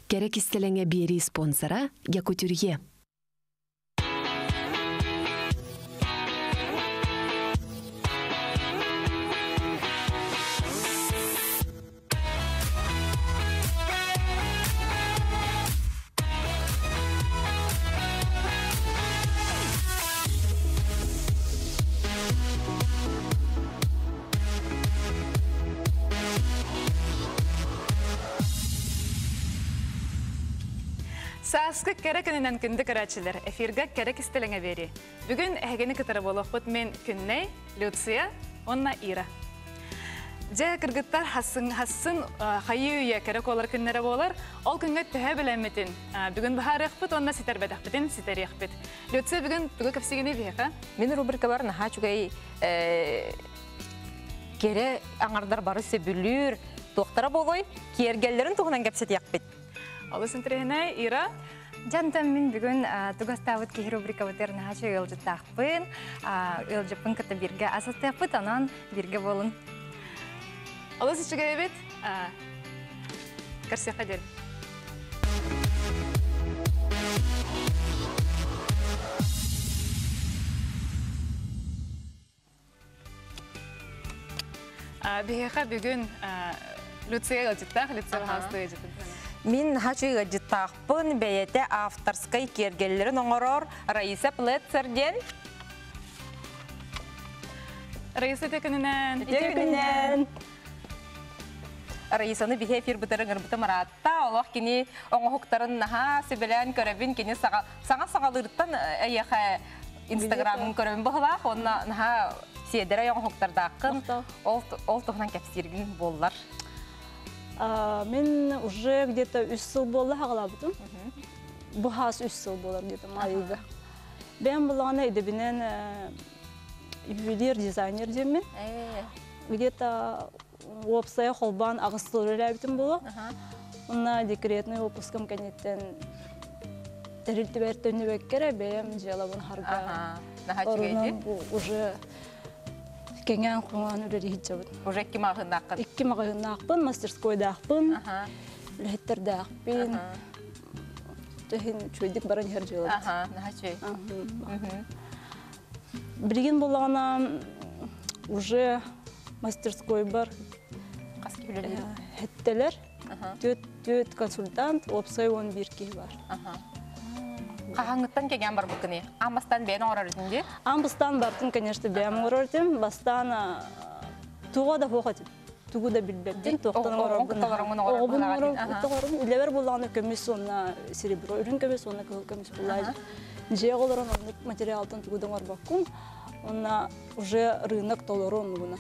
Керек истелеңе бери спонсора Якутюрье. Саскы керекенен күнді карачылар, эфирга керек истелеңе бери. Бүгін әгені кітары болуқпыт мен күнней, Люция, онна Ира. Жа кіргіттар хасын қайы үйе керек олар күннері болар, ол күнге түхе біләметін. Бүгін бұхар еқпіт, онна ситер бәдіқпітін, ситер еқпіт. Люция бүгін көпсігіне бейқа? Мен рубрика бар, наға чүгей кере аңардар бары сөбілір, тоқтара болой, кергелерін тұғынан кәпсет еқпіт. Олы сынтырығына, Ира? Жантам мен бүгін туғастауыт кей рубрика өтерін хачу ылжыттақпын. Ылжыппын кіті бірге асыстықпыт, анан бірге болын. Олы сычыға ебет? Қарсияқа дел. Бейеқа бүгін Люция ылжыттақ, Люция бағасты ылжыттық. Мен хачуйға жыттақпын бәйеті авторскай кергелерін оңырор Раиса Плетцерден. Раиса текінінен. Раисаны бейе эфир бұтырың ұрбыты маратта. Олық кені оңығықтарын наға сөбелен көребін кені саңа-сағалырыттан әйеқі инстаграмын көребін бұғылақ. Онына наға седері оңығықтардақын ол тұғынан кәпсерген болылар. Мен уже где-то 3 жыл болды хағалабытым. Бұхас 3 жыл болар где-то майылға. Бен бұлағына едебінен ювелир дизайнер демен. Где-то опсая қолбан ағыстылыр әләбітім болу. Онна декретный опускам кәнеттен тәрілті бәрттөні бәккері бәйім желабын харға. Орынан уже кеңен қоңан үрері хитчабыд. Уже 2 мағын ақын? 2 мағын ақпын, мастерскойда ақпын, ләйттірді ақпын. Төхін чөйдік баран хер желабыд. Наға чөй. Білген болағына уже мастерской бар. Қаске білелер? Хеттелер. Төт консультант, опсай 11 кей бар. Қағаңыттан кеген бар бұқыны? Амбастан бәйін оғырар өзінде? Амбастан бартын, конечно, бәйін оғырар өтім. Бастан туға да хоқатым. Туғы да білбәптен, тоқтан оғырар бұны. Оғын оғырар. Үлевер болағына көмес онына серебро, үрін көмес онына кығыл көмес болайды. Жеғ оларын материалтын туғыдан оғыр баққын. Онына уже рынок толыры оңығына.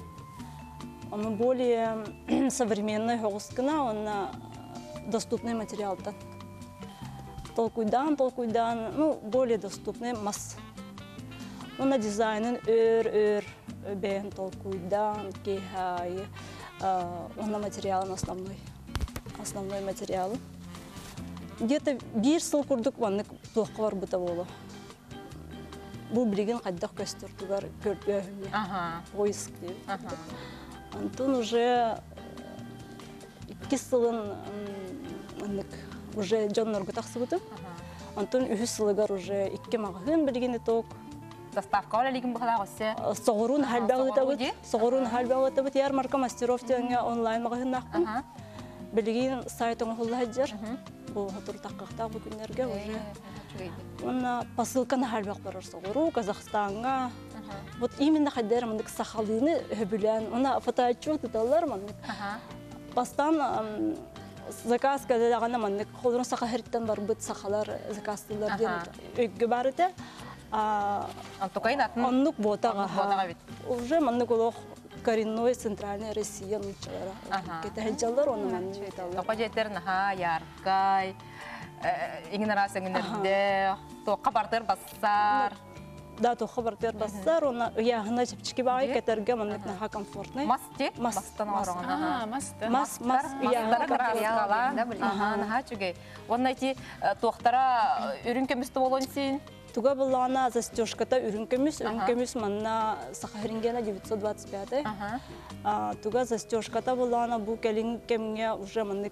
Он более современный хоғысқына, онына доступный материалтан. Толкуйдан, более доступный масс. Онна дизайнын өр бәйін толкуйдан, кейхай, онна материалын основной материалы. Где-то 1 жыл күрдік ваннык плохқа бар бұта болу. Бұл білген қайдақ көстірдігар көрдігіне, поиск дейбі. Антон уже 2 жылын уже жоннорғы тақсы бұтым. Антон 3 жылығар уже 2 мағығын білгені тоқ. Доставка ола лигін бұқыда ғосы? Соғырун халбағы өті ярмарка мастеров теңе онлайн мағығын ақпын. Білген сайтыңы құлы әджер. Бұл ғатыр таққақтақ бүкіндерге уже. Онна посылканы халбақ барар соғыру, Казахстанға. Вот именно қайдар мандық сақалыны өбілен. Онна фотоотчет ұталар мандық. Бастан заказ кәділағана мандық қолырын сақахырттан бар бұд сақалар заказтылар ден өйгі бар еті. Антукайын атын? Оннық ботаға. Уже мандық олық коренной центральная Россия нұтчалары. Кеті әджалар оны мандық еталар. Тоқа жетер наға, яркай, игнорация гүнерінде, тоққа бартыр бассар. Да, тоққа бартыр бассар, оны ұяғына жіпчіке бағай кәтерге мандық наға комфортный. Мас те? Мастан орағына. Мас, ұяғына материалы. Наға чүгей. Оның әйті тоқтара үрін көмісті болуын сен? Туга была застежка-то урюнкамис манна Сахарингена 925. Туга застежка-то была букелин кемня уже манны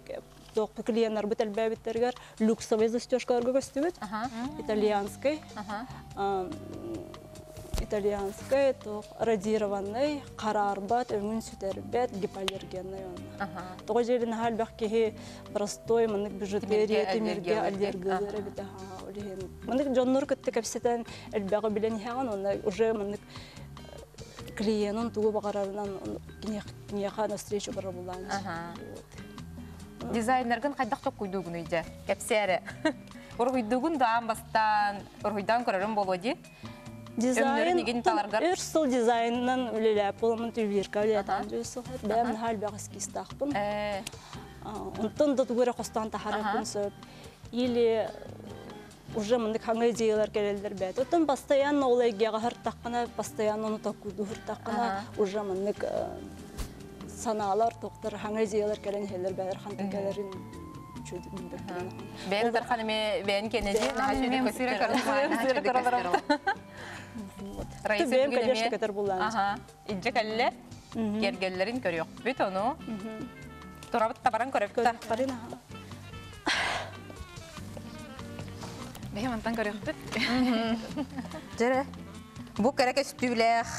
тоқ клиенттар бит әлбәбиттергер люксовый застежкаларга көстүбүт. Итальянский. Итальянский, тоқ радированный, қарарбат, өңін сүтербет, гипоаллергенный оны. Тоғы жерін халбақ кеге простой, мұнық бюджетерия, темерге аллергиялары біті. Мұнық жоннор күтті кәпсетен әлбәғі білен еған, оны уже мұнық клиентын туғы бағарарынан кенеға на встречу бара болан. Дизайнерген қайдақ тоқ көйдуғын өйді, кәпсәрі. Ұрғыйдуғын дағын бастан, ұрғыйдан көрерін болуды. Дизайн, өрсіл дизайнынан өлеләп боламын түйбірка өлеләтен жүйсіл. Бәм хал бәғыз кестақпын. Онтын да түгірі қостан тахарапын сөп. Или уже мұндық хаңа идеялар келелдер бәді. Оттан постоянно олай геға хыртаққына, постоянно оны тақуды хыртаққына, уже мұндық саналар, тоқтар, хаңа идеялар келен хелер бәдір қантын келерін. Бәйін тарқанымен бәйін кенеде, Түбем кәдешті кәтір болаңыз. Иджек әлі кергелерін көріоқ бүт оны. Тұрабыт табаран көріпті. Бәйім антан көріоқ бүт. Жәрі, бұл кәрек өстүйләқ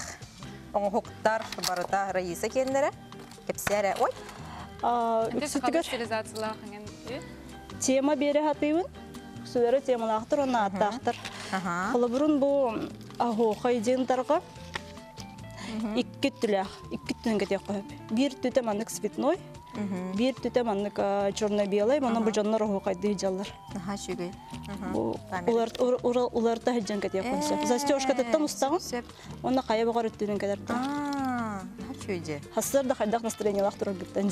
оңғықтар барыта райысы кендері. Кепсәрі, ой. Тема бері хатыйын. Сүлері темалақтыр, оны аттақтыр. Қолыбырын бұл ағоқа едендарға икки түләқ, икки түнін кетек қойып. Бір түті маңдық светной, бір түті маңдық черно-белый, мұны бұл жанлар ағоқа дейджалар. Оларда хеджен кетек қойсы. Застежка түттен ұстағын, оны қайы бағар үттінің кәдерді. Хасырда қайдақ настроениялақ тұрып біттен.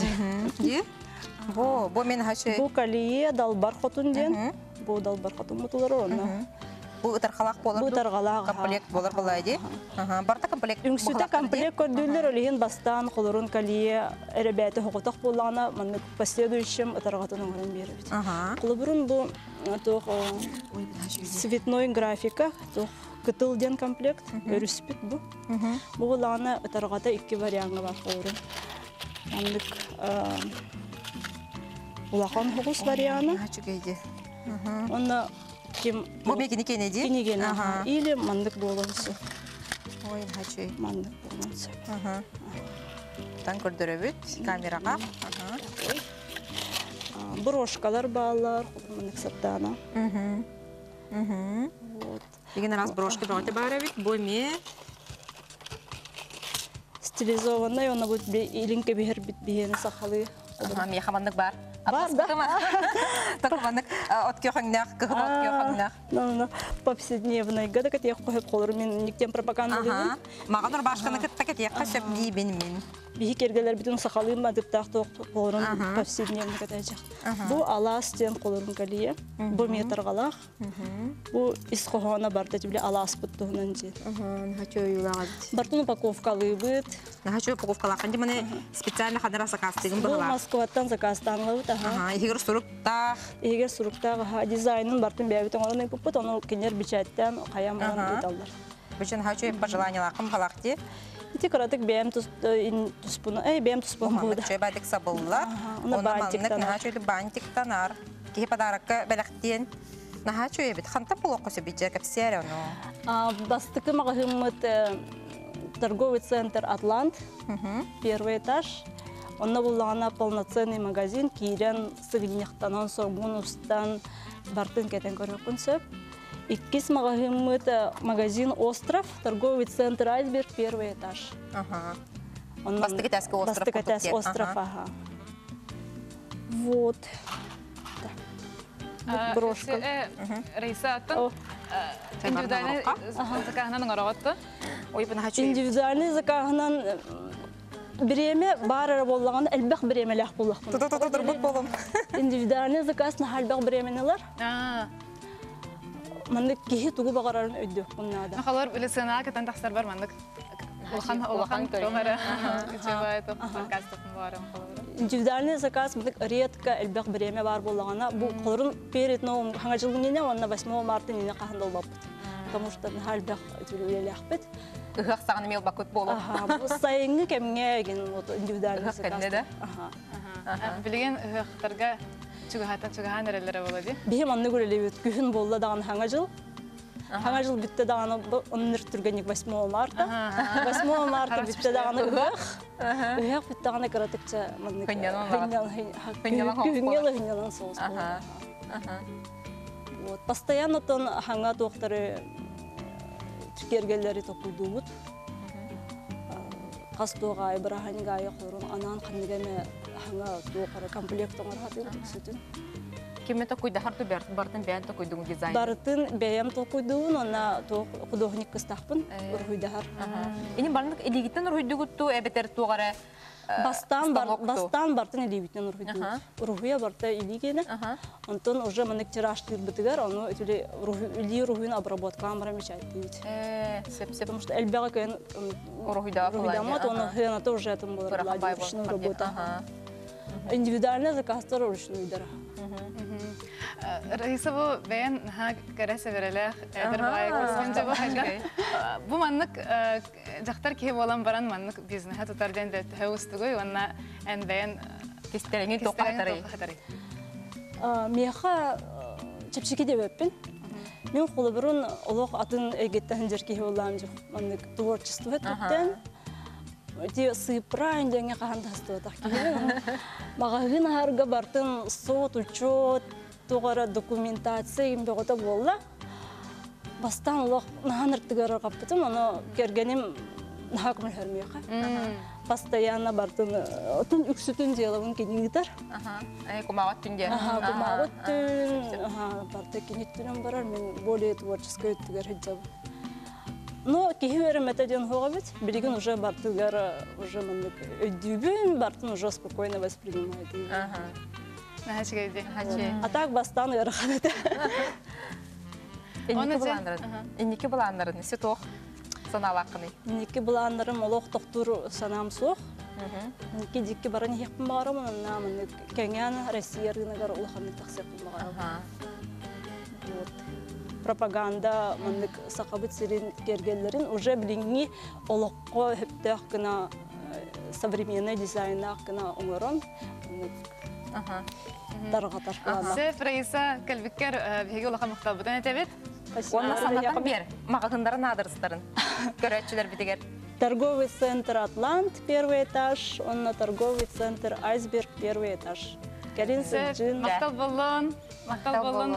Бұл мен хаши? Бұл калие далбар қотын ден. Бұл далбар қотын мұтылары оны. Бұл ұтарғалақ болыр? Бұл ұтарғалақ. Комплект болыр болайды? Барта комплект? Үңсіті комплект көрділер олеген бастан қолырын калие әребәті хоқытақ болағына последующим ұтарғатын оңырын беріп. Қолыбырын бұл цветной графика, кытылден комплект, өріспет бұл. Бұл олағына ұтарғата 2 варианғы бар қолырын. Улахан хоғыз варианы. Оны бұл бекіні кенеде? Кенегені. Или мандық болғансы. Ой, хачой. Мандық болғансы. Тан көрдірі бүт, камераға. Брошкалар балар, мандық саттана. Деген раз брошки бағыты бары бүт, бұл ме? Стилизованный, оны бұд илінке бігер бүт бігені сақалы. Меха мандық бар? Бар, да. Тақымандық өткеуқаңнақ, күхіп өткеуқаңнақ. Повседневный гада кәтек қойып қолыр мен нектен пропагандалығын. Маған ұр башқаны күтті кәтек қашып дейбен мен. Бихи кергелер бүтін сақалығын мадыптақ қолырын повседневный кәтәжек. Бұл алас ден қолырын кәлие. Бұл метрғалақ. Бұл исқоғана барды тібле алас бұттығынан ден. Бартын упаковкалы бұд. Нахачу упаковкалақ. Қанды мұны специально қадыра закастығын Бұл бұғылақ. Москваттан закастанлығы. Егер сұруқтақ. Егер сұруқтағы дизайнын бартын бәбітін орын өйпіппіт, оны кенер бічәттен қаян бұрын бұйдалдар. Бүшін хачу пожеланиялақым қалақты? Ити қаратық бәйім тұспыны, бәйім тұспыны бұйда. Чөй бәдік сабылылар. Оны маңнық нахачуйлы бантиктанар. Кейі падараққа бәліқтен. Нахачуй бит, қанта бұл оқысы бейджер кәпсері оны? Бастықы мағығымыт торговый центр «Атлант», первый этаж. Онна буллағана полноценный магазин, кейрен сығынияқтанан соғын ұстан бартын кәтен көріп күнсіп. Иккис магазин «Остров», торговый центр «Айсберг», первый этаж. Бастыкетәскі остров. Бастыкетәс остров, ага. Вот. Брошка. Рейса аттан индивидуальный закағынан ғарағатты? Индивидуальный закағынан Биреме барара боллаган элбек биремелек боллак. Тұр болым. Индивидуальный заказны халбек биременелер. Мандык кихи тугу багарарын өйдөк буннада. Нахалар үлесена кетен тахсар бар мандык. Улахан томара. Кичебай топ подкастын барым халар. Индивидуальный заказ мандык редко элбек биреме бар боллагана бу кылырын перед новым ханга жылгынене онна 8 марта нене кахандал бап. Потому что халбек үлелехпет. Ыхақ сағын мел бақыт болу. Бұл сайыңы кәміңе еген индивидуальный заказ. Білген ыхақтарға чугахан эреллере болады. Бихем анны көрелебет күхін болды даған хаңа жыл. Хаңа жыл бітті дағаны онныр түргенік 8 марта. 8 марта бітті дағаны ұғақ. Ұғақ бітті дағаны қаратықча күхінген соғыс болды. Постоянно тон хаңа тоқтары түркергелері тоқуды бұд. Қас тоға айбыраханиға аяқ орын анан қандығаны хаңа тоқары комплект оңыр хатыр түсетін. Кеме токуйда харту бартын бәйін токуйдың дизайн? Бартын бәйім токуйдың, она художник кыстақпын ұрхуйдағар. Енен барындық элегиттен ұрхуйдығытту, әбетер туғары бастан бартын элегиттен ұрхуйдығы. Ұрхуя барта элегені. Онтон уже мәнік тираж бітігер, оны үлі ұрхуйын обработка амыра мечайт дейд. Потому что әлбәға көйін ұрхуйдамат, оны хыяната уже әтім болар. Ручную работу. Индивидуальный заказтар ручную дара. Раиса bu ben ha karası vereler ederbayak sence bu haga bu manlık jaktar ki olan baran manlık bizne ha tutardan da haustugoy ona en ben кестереңи тоқатары. Меха чепчики деп өппен. Мен қолы бұрын олық атын эгеттен жерке болам жоқ. Маннык творчество өттен. Те сыпрайн деңе қағандасты отақ кейбен. Мағағын арға бартын сот, учет, тоғара документация ембеғота болла. Бастан олық наған ұрттығары қаппытым, оны кергенім наға күміл хөрмеға. Постоянно бартын отын үксүтін делавын кенегітар. Кумағат түнде. Кумағат түн, барты кенеттірін барар, мен более творческая өттігер хеджабы. Но кихи методен хоговит, берегин уже бартыгар уже маннык өйдүбүн, бартын уже спокойно воспринимает. А так бастан яраханет. Энники буландырын, несе тоқ саналақыны? Энники буландырым олоқ тоқтур санам соқ. Энники дикки баран хекпін бағарым, онна маннык кәңян Россия рынагар улаханны тақсепін бағарым. Пропаганда маннык сақабыт сирин кергелерин уже билинги олоққа хептеқ кына современный дизайнақ кына оңырын дарғатар кылана. Сеф Раиса кәлбіккер беге олақа мұқтабыдан әтебет? Онна санақы бер, мағағындарын адырыстарын, көрәтшілер бітігер. Торговый центр «Атлант» первый этаж, онна торговый центр «Айсберг» первый этаж. Кәрин Сәджин. Мақтал болын,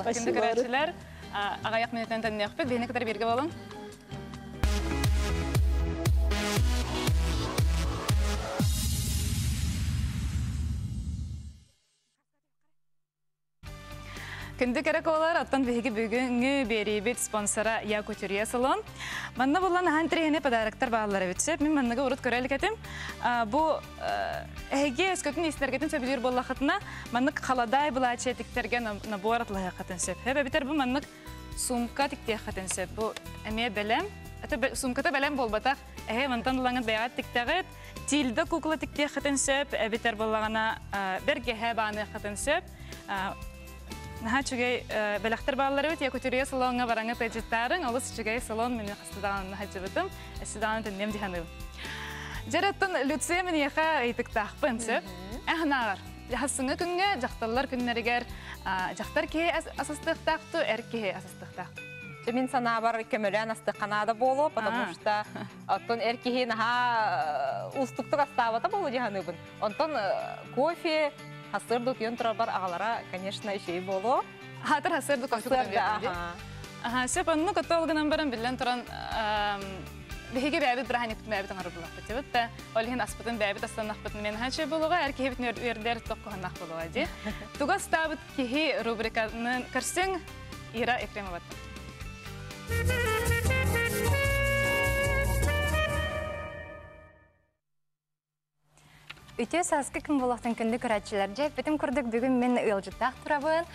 кенді көрәтшілер. Ағаяқ минуттан тәніне өкпек, бейіне кітар берге болың. Күнді кәрек олар аттан бейге бүгінгі берейбет спонсора Якутюрия салон. Манна болан ахан тірегіне подарықтар бағалары бітсеп, мен маннаға ұрыт көрәлік әтім. Бұл әйге өскөтін естергетін сөбілер болақытына маннық қаладай бұл әчетіктерген набуар атлығы қатын сөп. Әбәбітер бұл маннық сумка тіктех қатын сөп. Бұл әме бәлем, сумката бәлем болбатақ. Әйге мантан ұлаңын бәйғат тіктеғет, тилді кукла тіктех қатын сөп, әбітер болағына берге әбаны қатын сөп. Наха чугай белахтар баллары бит Якутюрия салонга бараңа пэджеттарын, олыс чугай салон менен хастадаган хаҗыбытым, эсидаган теннем диханым. Жараттан Люция мен яха айтык тахпын сөп. Ахнагар. Ясыңы күнгө жакталлар күннәргәр жактар ке асастык такту, эрке асастык такту. Мен сана бар көмөлән асты канада болу, потому что оттон эрке наха устуктук астабата болу диханыбын. Онтон кофе Хасырдук йонтра бар ағалара, конечно, еще и болу. Хатыр хасырдук кофе көтөбеді. Сөп, онны көтөлгінен баран білен тұран бейге бәйбіт бірахани күтмәйбіт аңар бұлақ бітебіт. Олығын аспытын бәйбіт астанақ бітін мен хачы болуға, әрке бітін өрдер тоққығанақ болуға де. Туға стабыт кехи рубриканын көрсің, Ира Екремоват. Үтө саскы кім болақтың күнді көрәтшілер жеп, бітім күрдік бүгін мен ұйылжыттақ тұрабын.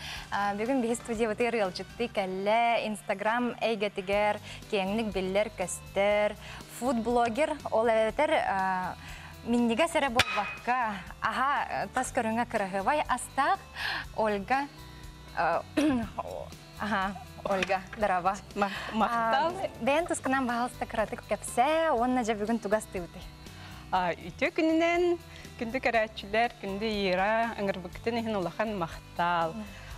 Бүгін бейі студия өте ұйылжытты кәлі, Инстаграм әйгетігер, кеңлік білер, көстер, фуд-блогер, ол әветер миннеге сәрі болбаққа. Аха, тас көріңі кіріғывай астақ Ольга. Ольга, дараба. Мақтал. Бәйін тұсқынан бағалысты кіратық кәпсә, онына жа бүгін тұғасты өте. Үтө күнінен күнді кәрәтчілер, күнді ера, ыңырбықтын ехін улахан мақтал.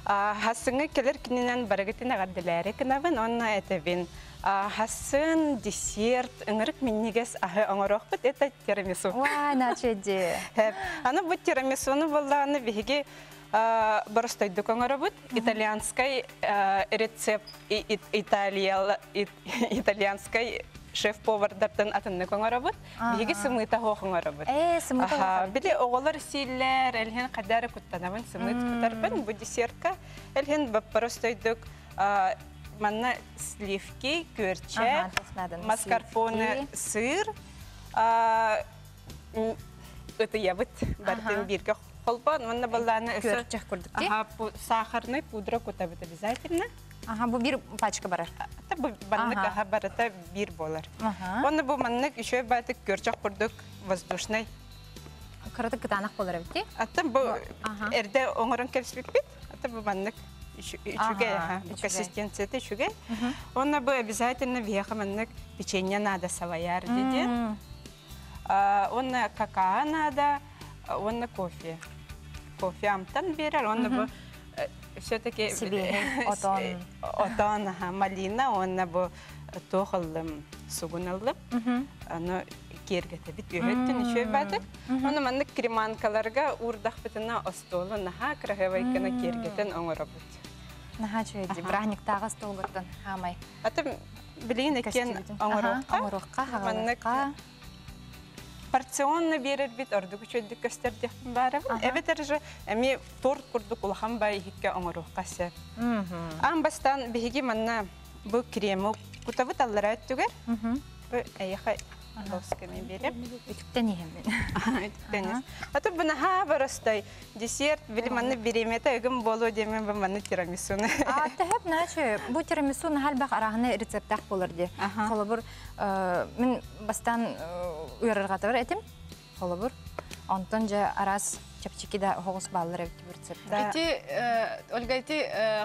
Хассыңы келер күнінен барығытын ағардылары кінавын, онна әтәбін. Хасын, десерт, ыңырық меннегес ағы оңырақ бұд, это тирамису. Вай, начеде. Аны бұд тирамисуны болды, аны бігіге барыстойдық оңыры бұд. Итальянскай рецепт, итальянскай шеф-повардартын атынны оңыры бұд. Бігіге сымыта хоқ оңыры бұд. Сымыта хоқ. Білі оғылар сейлер, әлген қадары күттанамын, сымыт күттарбын. Бұд десертка әлген барыстойдық манна сливки, кюрче, маскарпоне, сыр. Это я вот бартын бирге холпан. Манна балланы кюрче көрдік те? Сахарный пудра кутабыт обязательно. Бұл бір пачка барар. Это бұл маннык барата бир болар. Оны бұл маннык еще бәтік кюрче көрдік воздушный. Кырытық кытанақ болар әбітте? Это бұл әрде оңырын кәліспек бет. Это бұл маннык Ичуге, консистенцияты ичуге. Он бы обязательно въехал печенье надо савояр, деден. Он какао надо, он кофе. Кофе амтан берер, он бы все-таки отон малина, он бы тохал сугуналып. Но кергете бит үйреттен еще бәді. Оны манны креманкаларға урдақ бітіна остолы наха крахевайкана кергетен оңыры бұд. Наха чөйді, бірағник тағы стол бұттын, хамай. Атым білейін екен оңырыққа. Порционны берер бит, ордық үшөйді көстердекпін бәрі бұл. Әбет әрі әме торт құрдық ұлған бай хикке оңырыққа сәп. Ан бастан бігеге манна бұл кремі күтавы таллара өттігер. Бұл әйеқай Лосками берем. Үтіктен ехеммен. Үтіктен. Аты бұны барыстай десерт, білі манны береметі үгім болу демен бұл манны тирамисуны. Тәхіп, нәчі, бұл тирамисуны әлбәқ арағыны рецептақ болыр де. Қолы бұр, мен бастан үйарырғаты бар әтім. Қолы бұр, онтон жа арас чапчики да хоғыс балылар әбіті бір рецепт. Ольга, әті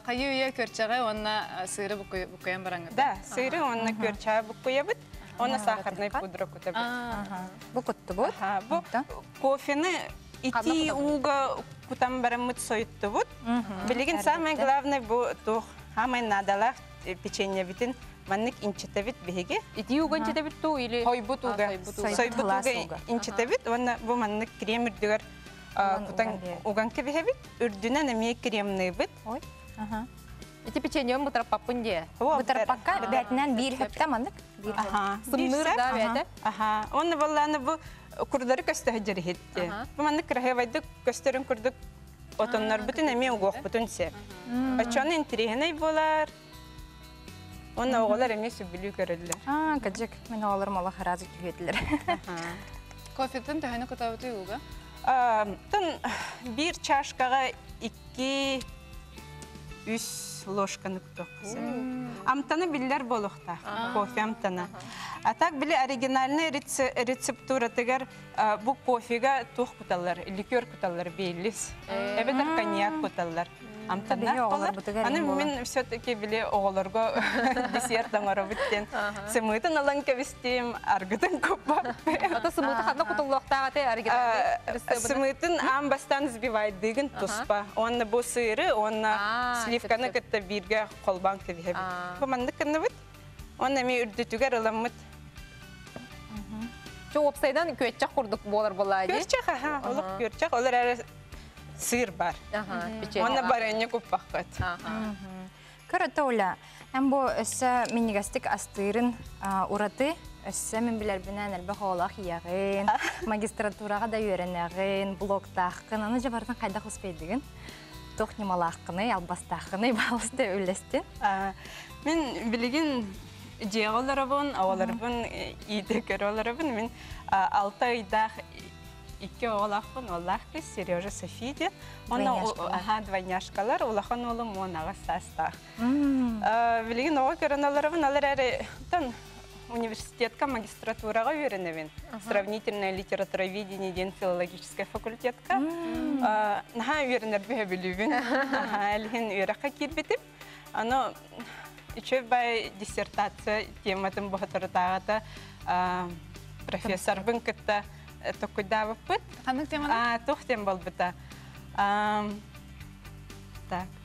қайы үйе көрчеғай, онына сыйры бұқойан бараңыз? Да, сыйры онына көрчеғай бұқойа бұд. Оны сахарный пудра кутабы. Бұл күтті бұд? Бұл кофені ити уға кутам барамыд сойытты бұд. Білеген самый главный бұл тұқ хамай надалақ печенье бітін маннык инчета бит беге. Ити уға инчета бит ту или хойбут уға? Сойбут уға инчета бит. Бұл маннык крем үрдігер кутан уған кебе бит. Үрдінен әме кремный бит. Ити печенье бұтар папын де. Бұтар паққа бәтінен бір хөпті мандық? Сымныр да бәті? Оны баланы бұл күрдары көстері жері хетті. Бұл мандық кірахевайды көстерін күрдік отонлар бұтын әме ұғық бұтын сеп. Очаны интерегінай болар. Оны оғылар әме сөбілі көрілдер. Кәджік, мен оғыларым ола харазы күйетілер. Кофетін тәхіні күтабыты ұға? Bir чашкаға 2-3 ложканы күтіққысы. Амтаны білдер болуқта, кофе амтаны. Атак білі оригинальный рецептура тегер бұл кофеға туқ күталар, ликер күталар бейліс. Әбетер коньяк күталар. Амтана олар. Аны мен все-таки білі оғыларға десерт аңары біттен. Сымытын алан кәвістейім, арғытын көп бар. Ата сымыты қадна құтылуқтағы оригинальный? Сымытын ам бастан збивайдығын тұспа. Оны бұл сыры, оны сливканы күтті бірге қолбан кәві. Бұл манды күнді бұд. Оны әме үрдітігер ұламыд. Чо опсайдан көтчақ құрдық болар болады? Көрчақ, олық көрчақ. Олар әрі сыр бар. Оны бар әне көп баққат. Көріті оля, әм бұл өсі менігастик астырын ұраты, өсі мен білер бінен әлбәқ олақ еғін, магистратураға да үйренәғін, блоктақын, аны жабардың қайда құспейдігін? Тоқ немалаққыны, албастаққыны, балысты өлесті? Мен білеген жеғ оларабын, оларабын, идекер оларабын, мен 6 айдақ 2 оғылақпын, олақпы, Сережа Софиде. Двойняшкалар, олақан олым онаға састақ. Білеген оға көрін оларабын, олар әрі университетка, магистратураға үйреневен. Сравнительная литературоведение, филологическая факультетка. Наға үйренер бе білуін. Әлген үйраққа келбетіп. Ано еще бай диссертация тематын бұғытыры тағыда профессор бұн күтті токуйдабыппыт. Ханнык теманы? Тухтем болбыта. Так,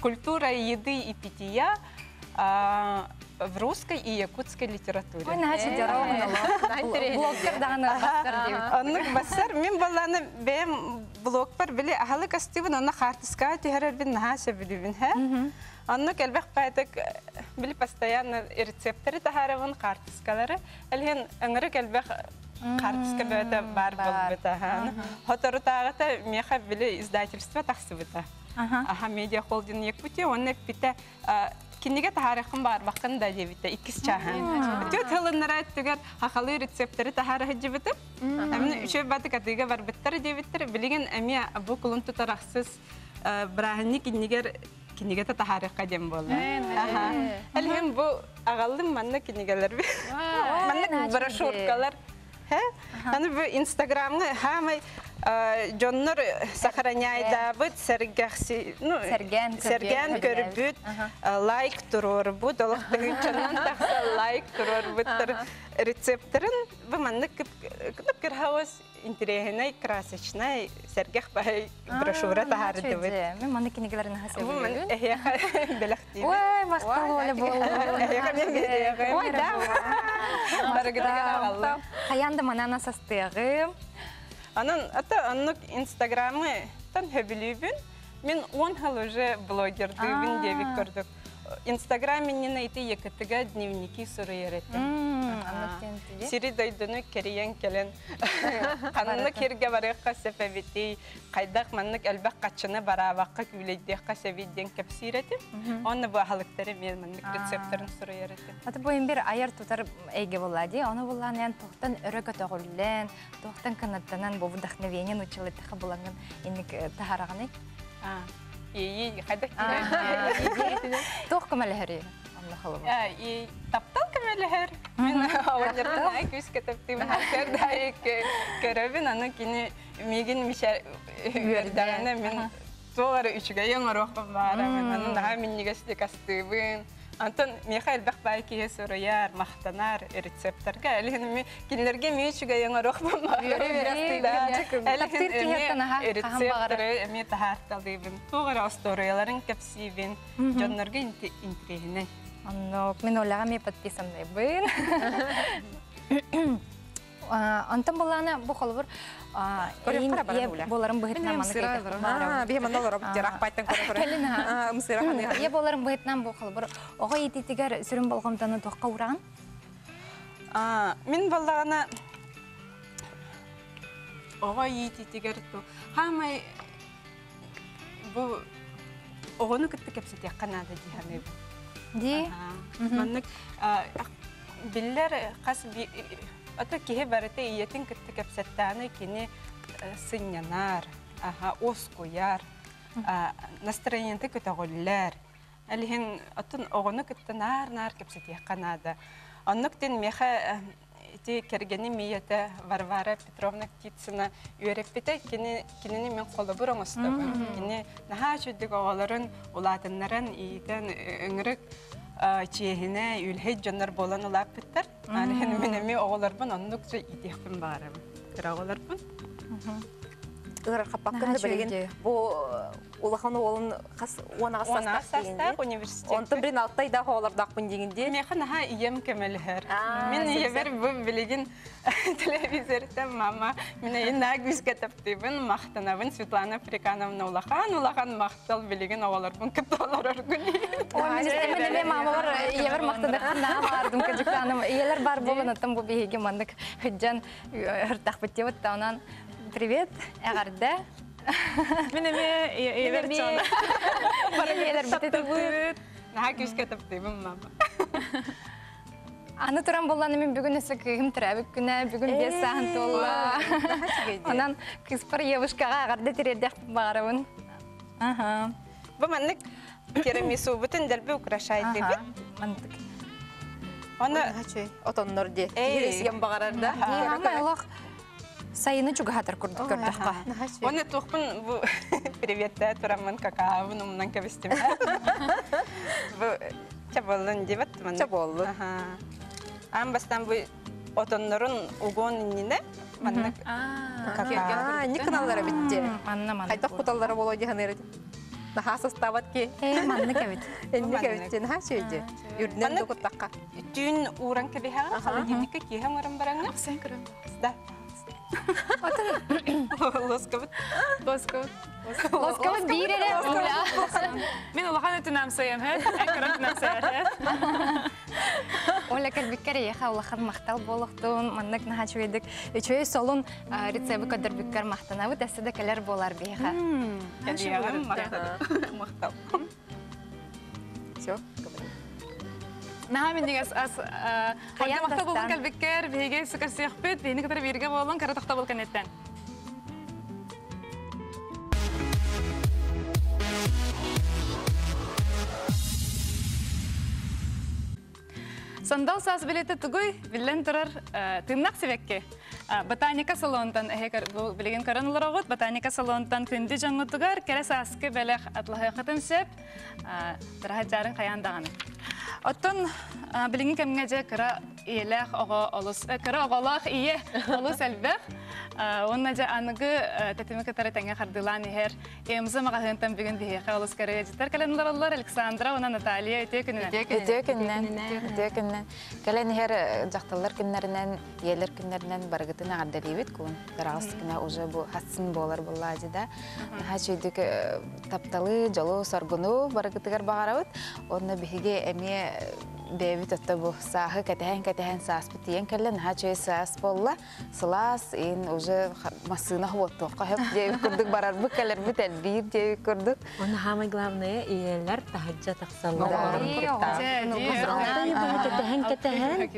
культура еды и питья в русской и якутской литературе. Ой, наче деревна. Блогер даны бастар Оннук басар, мен баланы бәм блог бар, біле ағалы кастивын, онна қартыска тегерер бін наша білівін, хә? Оннук әлбәқ бәйтік, білі постоянно рецептері тахарывын қартыскалары, әлген өңірік әлбәқ қартыска бәйті бар болбыта, хә? Хотору тағыта меха білі издательство тақсы бұта. Аха, медиа холдинг Якутия, оннак біті кинеге тахарықын бар бақын да дебітті, иккіз чахан. Төт хылыннара әттігер хақалы рецептері тахары хәджі бітіп, әмін үші баты катыға бар біттері дебіттері, білеген әме бұл құлын тұтарақсыз бірағынны кинеге тахарыққа дем болды. Әлген бұл ағалым манна кинегелер бі. Манна брошюркалар. Аны бұл инстаграмны хамай Жоннор сохраняйда быт серген көрбүт лайк турор бут олоқтың чанан тақса лайк турор буттар рецептерин бу манны кып кырхауыз интересный красочный сергех бай брошюра тахарды бут. Мен манны кинегелерин хасып. Бу мен эхяха белахти. Ой, мақталолы бол. Ой, да. Барыгыдаган авалла. Хаянда манана састыгы. Анан аннук инстаграмы тан хөбүлүбүн. Мен 10 жыл уже блогердыбын деп көрдүк. Инстаграме не найти якытыга дневники сурыйреттим. Сири дойдуну кериен келен. Канны керге барыкка сепебити, кайдак маннык элбек качыны барабакка күлейдекка себиден кепсиретим. Оны бу халыктары мен маннык рецептерин сурыйреттим. Аты боюн бир аяр тутар эйге боллади. Оны буллан тохтан өрөгө тогуллен, тохтан канаттанан бу вдохновение училыттыга буланган инник тахараганы. Кайдак Тох көмөлөһөрү. Таптал көмөлөһөр. Мен авырдырдан күз кетиптим. Хәзердәй көрөбүн аны кини мегин мишәр бердәгәне мен тоғары үчүгә яңарак барам. Аны да мен нигәсте кастыбын. Антон Михаил Бахбайки сорыяр, мақтанар рецепторга. Әлген кинлерге мечүгә яңарак барам. Әлген рецепторы эме тахарталдыбын. Тоғары историяларын кепсибин. Жоннорга интригине. Анно мен олага ме подписанныйбын. Антон буланы бу холбур боларым быһытнан маны кайда. Бихеман олар жарак байтан көрө. Мсыраханы. Я боларым быһытнан бу холбур ого ититигер сүрүн болгомтаны токка уран. Мен баллагана ого ититигер ту. Хамай бу огону кытты кепсет якканада диханы. Ди. Маннык биллер кас ата кихе барыты иетин кытты кепсеттаны кини сынянар, ос кояр, настроениенты көтөгөллөр. Әлген атын огону кытты нар кепсет якканада. Оннуктен меха ти кергени миете Варвара Петровна Птицына үйреппете кинини мен колу буроңосту. Кини наха чүддүк оголорун улатыннарын иитен өңүрүк чиехине үлхет жоннор болан улаппыттар. Алихин менеми оголорбун оннукча идехпин барам. Кыраголорбун. Ырар капаккында билген бу улахан олун онага састак университет. Онтон бирин алтайда холордакпын дегенде. Механ ха ием кемелхер. Мен иебер бу билген телевизорда мама мене нагвис кетептибин мактанабын Светлана Африкановна улахан мактал билген оголорбун кыталар өргүн. Менеме мамалар иебер мактадыкна бардым кыжыктаным. Иелер бар болгонуттан бу биге мандык хыджан ыртак битеп онан привет, Агарда. Менеме иверчон. Барелер битет. Нагвис кетептибин мама. Аны туран болланы мен бүгүн эсек ким трабик күнә бүгүн 5 саат толла. Анан кыспар евушкага Агарда тирдек барабын. Бу маннык керемису бүтүн делбе украшайды бит. Мантык. Аны отоннор де. Ересем багарарда. Амайлык сайыны жуга хатыр көрдүк. Оны тухпун бу привет турамын какао нумнан кебистим. Бу чаболун дебат мен. Чаболун. Амбастан бу отоннорун угон инне маннык Не каналлары битте. Манна. Хайта куталлары боло диханер. Наха состават ки. Манна кебит. Энди кебит наха сөйде. Үрден докуттакка. Түйін уран кебеха, холодильникка киһен уран бараңна. Sen kırın. Да. Лоскабыт. Boskut. Лоскабыт бирере була. Min Allah'ın etinem sayım hep. En kırın etinem sayım. Оля кирбиккер яха улахан мактал болохтун, маннык наха чуйдык. Чуй солун рецепты кадырбиккер мактанабы, тәсседе келер болар бияха. Кебеһен мактал. Всё. Naha min digas as Hayat maktab olun dastan. kalbikker bihige sukar siyahbet bihini kadar birge bolon kara tahta bolkan etten. Sandal sas bileti tuguy billen turar tınnak sivekke. Botanika salondan ehekar bu bilgen karanlar ogut botanika salondan kündi jangu tugar kere saske belek atlaha khatım sep taraha jarın kayandağını. Ottun bilgin kemgece kara iyelek oğa olus kara oğalak iye olus elbek. Onun da anıgı tetimi katara tenge kardılan her emza mağahıntan bugün biheka olus karaya jitar kalendarlar Alexandra ona Natalia ötekünün. Ötekünden. Kalen her jaqtallar günlerinden, yeler günlerinden bargıtına addelibit kun. Tarasıkına uca bu hatsın bolar bulladı da. Ha şeydik taptalı jolu sorgunu bargıtıgar bağarabıt. Onu bihige emiye David atta bu sahı katehen sas bitiyen kellen ha çöy sas bolla salas in uca masına huvottu hep diye kurduk barar bu kaller bu tedbir diye kurduk. Onu hamay главное iyeler tahajjud taksallar. Ketehen.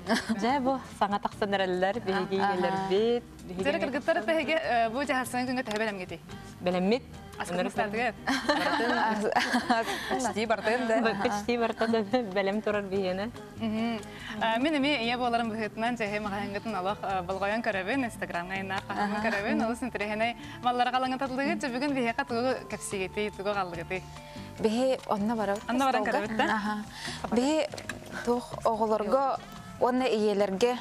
Ja bu sangat taksanırlar bihigi iyeler bit. Zara kırgıtları tehege bu cahasını günge tehebelem gidi. Belemit. Askı mıstardıgı. Почти бартен да. Почти bartada belem turar bihine. Min emi iya bolarım bühütmen cehe mağahangıtın Allah balgayan karabin Instagram'a inar kahraman karabin olsun tirehene mallara kalanı tatlıgı bugün biheka tuğu kapsigeti tuğu kallıgıtı. Bihi onna bara. Onna baran karabitten. Bihi tuh oğullarga onna iyelerge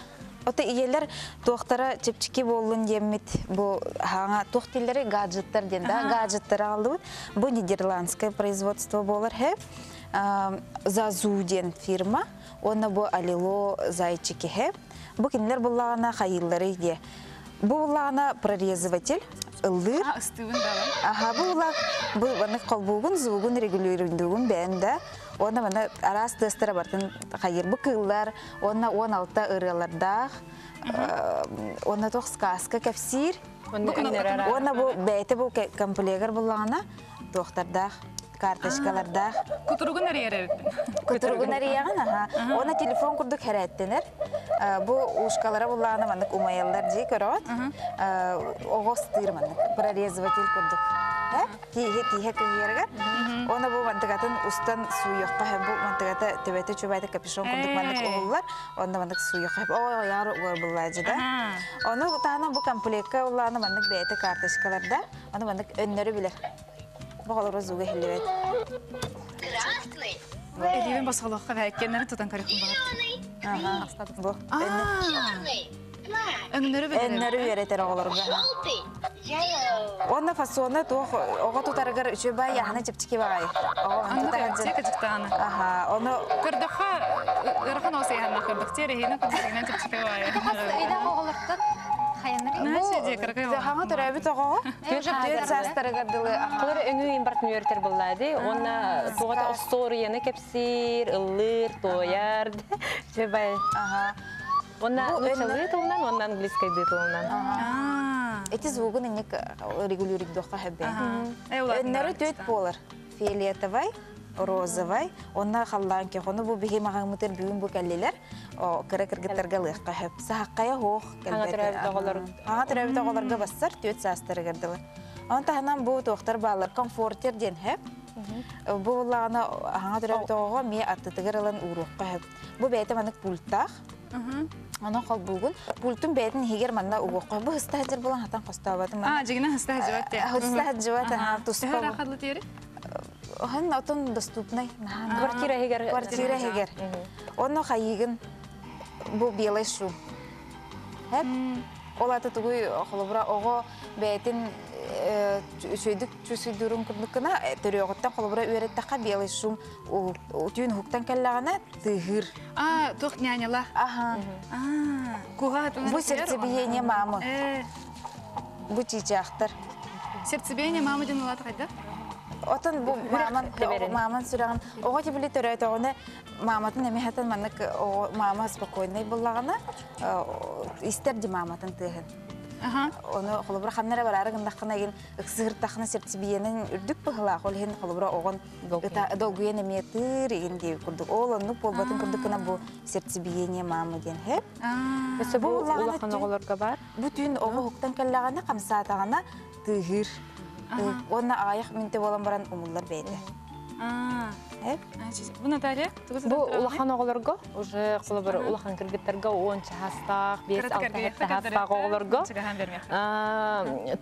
Oto iyeler tohtara çepçiki bolun yemit bu hanga tohtilleri гаджеттер ден да гаджеттер алды. Bu Нидерландское производство болар hep. Zazuden firma. Ona bu alilo зайчики hep. Bu kinler bullağına hayırları diye. Bu bullağına прорезыватель ылыр. Istıvın dalam. Aha bu bana kolbuğun zuğun regulöründüğün bende. Ona bana aras testara bartın hayır bu kıllar. Ona 16 ırılarda. Ona tox kaska kapsir. Ona bu beyte bu kompleger bullağına doktorda karteşkalarda. Kuturugun nereye erittin? Kuturugun nereye ha? Ona telefon kurduk herettenler. Bu uşkalara bullağına mandık umayallar diye körot. Oğuz tırmandık. Прорезыватель kurduk. Tihe kıyırgar. Ona bu mantıkatın ustan suyu yok. Bu mantıkata tebete çöbeyte kapişon kurduk mandık oğullar. Onda mandık suyu yok. O yar var bullacı da. Onu tahana bu kompleka bullağına mandık beyte karteşkalarda. Onu mandık önleri bilir. Bu kadar zuğu hillivet. Edivin basalıqqa və həkkenləri tutan karikun bağır. Bu. Önleri ve Önleri öğretir oğullarga. Onda fasonu oğa tutargar üçü bay yahana çıpçiki bağay. Anlı kayıtçı kıcıktağını. Aha, onu Kırdıqqa, ırxan olsa yanına kırdıq. Terehine kırdıqına çıpçıkı bağay. Eyda oğulurtun hayanları. Näçe diye kırıqı var? Hanga törəbi toğu. Dürt sastırgardılı. Kılır öngü imbartın öğretir bulladı. Ona tuğata ostor yana kepsir, ılır, toyar. Cebay. Aha. Ona nuşalı tulunan, ona angliskaydı tulunan. Эти звуки нек регулируют доха хабе. Eyvallah. Önleri dört bolar. Фиолетовый, розовый. Onlar hallan ki onu bu bihi mağamıtır büyün bu kelliler. O kara kırgıtlarga lığqa hep. Sahaqaya hoğ kelbete. Hağa türebi toğalarga basar dört sastırı gırdılar. Onu tahanan bu doktor bağlar komforter den hep. Bu lağına hağa türebi toğağa miye attıtıgır alan uğruqqa hep. Bu beyte manık pultaq. Ana qal bugun pultun beytin higer manna uğuqqa. Bu hısta hacır bulan hatan qostavatım. Жигина хыста хажыват те. Hısta hacıvat ha tuspal. Сөхөр ақылы тери? Он отон доступный. Квартира хигер. Квартира хигер. Он хайыгын bu белый шу. Hep Олаты тугуй холобра ого бәйтин сөйдік чүсүйдүрін күрдіккіна төріоғыттан холобра үйреттаққа белый шум түйін хуктан кәллағана тыгыр. Тух няняла. Ага. Куға Бу сердцебиение мамы. Бу чичақтар. Сердцебиение мамы ден олаты қайда? Отын бу маман сүрәгән. Ого тибили төрәйтә гына маматын әмәһәтен маннык мама спокойный буллагана истер ди маматын тыгын. Оны холобра ханнара барары гындакына ген иксыр тахны сердцебиенен үрдүк быгыла холһен холобра огон долгуен метр ген ди курдук. Ол онны болбатын курдукына бу сердцебиение мамы ген хеп. Эсе бу улаханаларга бар. Бу түн ого хуктан келлагана камсаатагана тыгыр. Онна аяқ минте болан баран умуллар бейді. Бу Наталья? Бу улахан оғылырға, уже қолы бір улахан кіргіттерге 10 хастақ, 5-6 хастақ оғылырға.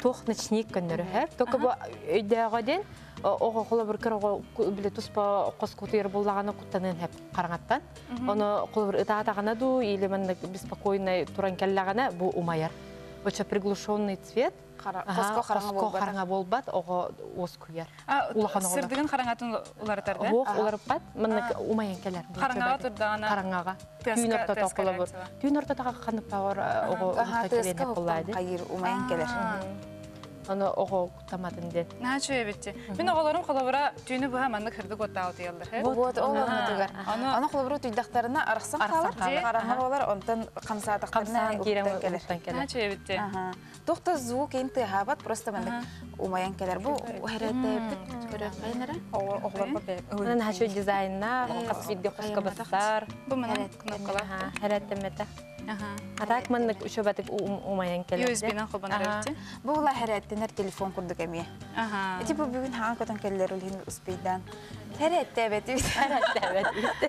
Тоқ ночник көннері әр. Тоқы бу өйдеға ден, оғы қолы бір кір тұспа қос көтер болағаны құттанын әп қараңаттан. Оны қолы бір ұтағатағана ду, или мәнді беспокойный туран кәллағана бу умайар. Очень приглушенный цвет. Қоско қараңа болбат, оғы оз көйер. Сырдығын қараңатын олар тарды? Оқ, олар бат, мұнық умайын келер. Қараңаға тұрдағана? Қараңаға. Түйін ортата оқылы бұр. Түйін ортатаға қанып бауыр оғы ұлықта келен еп болады. Қайыр умайын келер. Оны оғы тамадын ден. Наға чөй бетті. Мен оғыларым қолабыра түйіні бұға маңды кірді көтті ауты елдір. Вот, ол оны түгер. Оны қолабыра түйдақтарына арықсан қалыр. Қараңар олар онтан қамсатақтарына ұқтан келер. Наға чөй бетті. Тоқта звук ең тыхабат, просто мәнді умайын келер. Бұл әрәтті әптік көрі қайнары? Оғылар бар. Оның хашой дизайнна, қас видео қосқа бастар. Бұл мәнін кнопкала. Әрәтті мәті. Атак мәнік үші бәтік умайын келер. USB-нан қолбанар өтті? Бұл әрәттінер телефон күрдік әме. Типа бүгін хаң көтін келер үлген ұспейдан. Әрәтті әбәті бейт. Әрәтті әбәті бейт.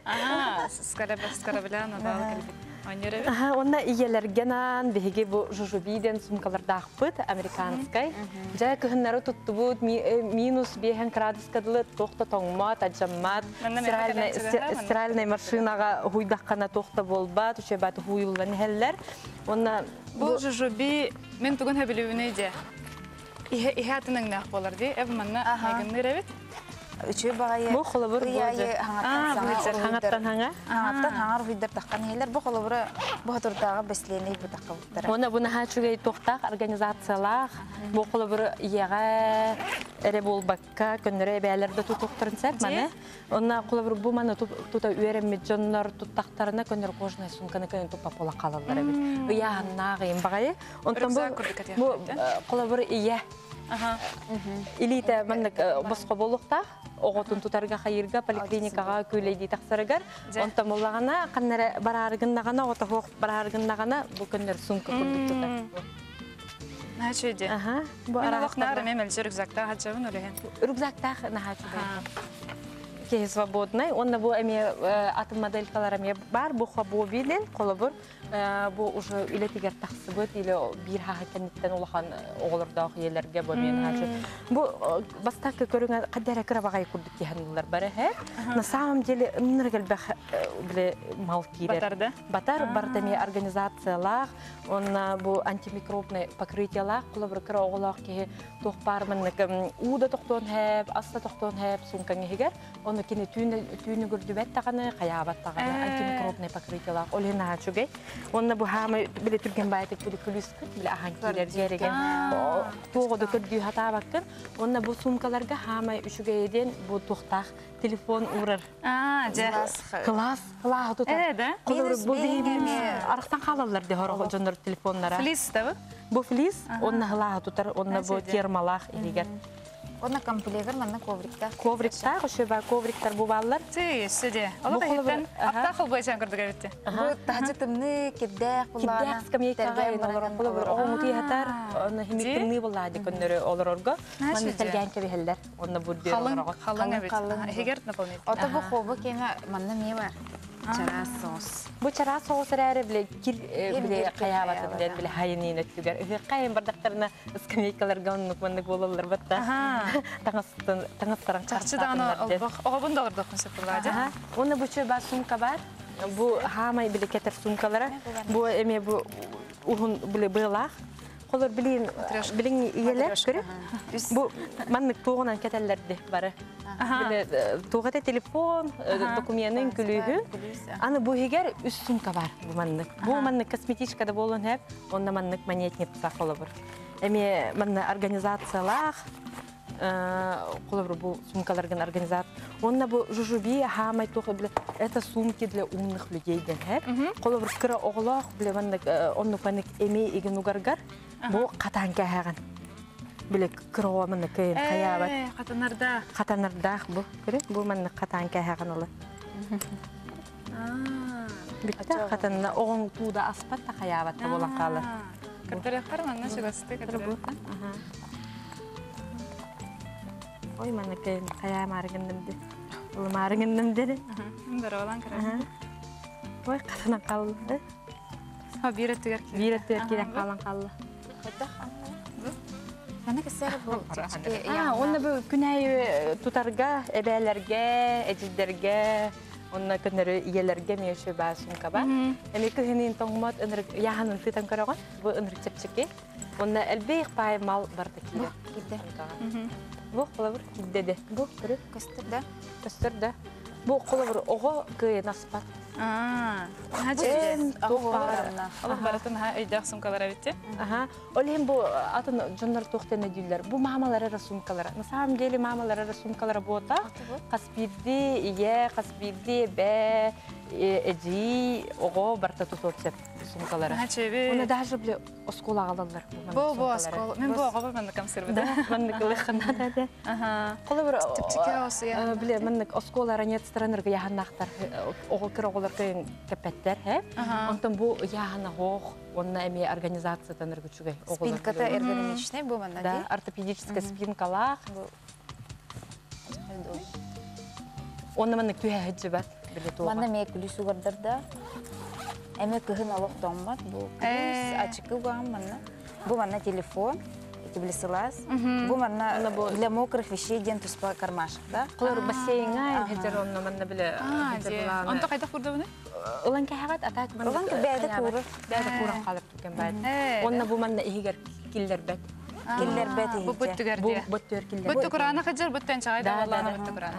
Скара білән адалы кәлбет. Онна иелергенан беге бу жужубиден сумкаларда ақпыт, американскай. Жа күхіннары тұтты бұд, минус 5 градускадылы тоқта тоңмат, аджаммат. Стиральный машинаға хуйдаққана тоқта болбат, үші бәті хуйылан хәлләр. Бұл жужуби мен түгін әбілуіне де. Ihe атының нақ болар де, әбі манна әгіннер әбет? Üçü bagayı. Bu xolabur boldu. Hаңаттан хаңа? Hаңаттан хаңар huyдар таққан елер. Bu xolabur bu hatırdağı besleney bu taqqa buttara. Ona buna haçugay toqtaq organizatsiyalar. Bu xolabur iyaga эре болбакка көннөрө бәләрдә тутуктырын сәп мане. Онна xolabur bu мана тута үйрәнме җоннар туттактарына көннөр кожнай сумканы көннөр тупа пола калалар бит. Уянна гыйм багай. Онтан бу xolabur ия. Илите мандык боско болукта оготун тутарга хайырга поликлиникага көйлөйди таксарыгар онтан боллагана каннара барарыгындагана ото хок барарыгындагана бу көндөр сумка курдук тута. Начеди. Бу аралыктар мемел рюкзакта хаҗабын үлеген. Рюкзакта нахачы. Ке свободный. Онна бу эме атым моделькалар эме бар, бу хабобилен колобур. Бу уже үлетигер тахсыбыт или бир хакенеттен улахан оголордагы елерге бу мен хачы. Бу бастакы көрүнгө кадара крабагай курдук дигенлер бар хэ. На самом деле ныргел бах биле мал кирер. Батар бардами организациялар, он бу антимикробный покрытиялар, колобур кроголак ки тохпар мен уда тохтон хэп, аста тохтон хэп сумкан хигер. Он кини түйүнү көрдүбөт таганы, каябат таганы антимикробный покрытиялар. Олена хачугай. Онна бу хама биле түрген байтык биле күлүскүт биле аханкилер жереген тоогоду көддүү хатабаккыр. Онна бу сумкаларга хама үшүгейден бу тохтак телефон урар. Класс тутат. Колор бу арыктан калалар де хорого жонор телефоннара. Флис табы? Бу флис, онна хла тутар, онна бу термалах илигер. Онна комплегер манна коврикта. Коврикта, ошоба ковриктар бу баллар. Ти, сиде. Ала тайттан аптахыл бойчан көрдүк эбитти. Бу тажытымны киддек булгана. Киддек скамейкага олор колор омути хатар, оны химиктимни булады көндөрү олорорго. Ман мисалган кебелер. Онна бу дер олорго. Халың эбит. Эгер наполнит. Ото бу хобы кеме манна ме бар. Чара соус. Бу чара соус рәре биле кир биле каябат биле биле хайнина түгәр. Кайын бардактарына скамейкаларга оннук мандык болалар батта. Таңыстарың чарчыданы албак. Огобун да алырдык концепт булады. Оны бу чөба сумка бар. Бу хамай биле кетер сумкалары. Бу эме бу ухун биле быйлах. Колор билин иелер көрүп. Бу маннык тугунан кетелерди бары. Биле тугата телефон, документин күлүгү. Аны бу егер үс сумка бар бу маннык. Бу маннык косметичкада болон хеп, онда маннык монетник саколобур. Эми манна организациялар колор бу сумкаларган организация. Онда бу жужуби хамай тохо биле это сумки для умных людей ден хеп. Колор кыра оглох биле маннык онну маннык эми иген угаргар. Бу катанка хаган. Биле кыра маннык каябат. Катанарда бу. Көрөп, бу маннык катанка хаган улы. Битта катанна огон туда аспатта каябатта болан калы. Кыртырыктар манна шыгасты кыртырык. Ой, маннык кая марыгындымды. Ул марыгындымды. Даралан кыра. Ой, катана калды. Биреттер керек калан калды. Яна кесер бу. Онда бу күнәй тутарга, эбәләргә, эҗидәргә, онда көннәре ияләргә миеше басынка ба. Эми көннән таңмат энер яһанын титан караган, бу энер чепчеке. Онда әлбәй пай мал барда килә. Бу кулабыр кидде. Бу көрүп кыстырда. Бу кулабыр ого кыйын аспат. Хажен тоқпарына. Алып баратын өйдәк сумкалар битте. Олем бу атын жоннар тоқтене дилер. Бу мамалар ара сумкалар. На самом деле мамалар ара сумкалар бота. Каспирди, ие, каспирди бе, эжи, ого барта тутотсеп сумкалар. Оны даже биле оскола алалар. Бу оскола. Мен бу ого мен консервда. Мен кылыхнада да. Колор типтике осыя. Биле мен осколара нет странырга яханнактар. Ого кыроголар кыйын кепеттер, хеп. Онтон бу яхана хох, онна эми организациятан ыргычугай. Спинката эргономичный бу манна. Да, ортопедическая спинкалах. Онна мен күһә хәҗибат биле туга. Манна ме күлүсү гардырда. Эме кыһын алып томмат бу. Ачыкы гам манна. Бу манна телефон. Билесилас. Бу манна для мокрых вещей ден туспа кармаш, да? Колор бассейнга хәҗер онна манна биле. Онда кайда курды буны? Улан кәһәгат атак манна. Улан бәдә куры. Бәдә куран калып киткән бәд. Онна бу манна игер киллер бәд. Киллер бәд. Бу бүттүгәрдә. Бу бүттүгәр киллер. Бүттү кураны хәҗер бүттән чагайда Алланы бүттү кураны.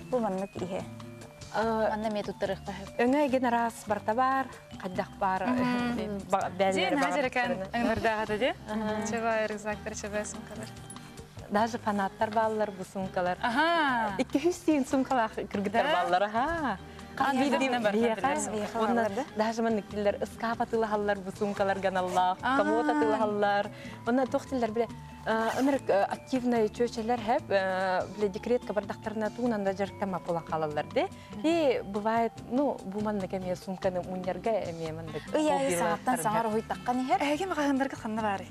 Бу манна кие. Манна ме туттырык та. Өңе генерас барта бар, каддак бар. Дин хәҗер кан аңгырда хәдә ди. Чева рюкзактар чева сумкалар. Даже фанаттар баллар бу сумкалар. 200 тиен сумкалар кыргыттар баллар. Даже мен киллер эскапатылы халлар бу сумкалар ганаллар, комода халлар. Онда тохтиллар биле Америк активный чөчелер хеп, биле декретка бардактарына тугунанда жарктама пола калалар де. И бывает, ну, бу маннык эме сумканы уньярга эме мандык. Ия, сааттан саңар ой таккан ихер. Эге магандарга ханна бары.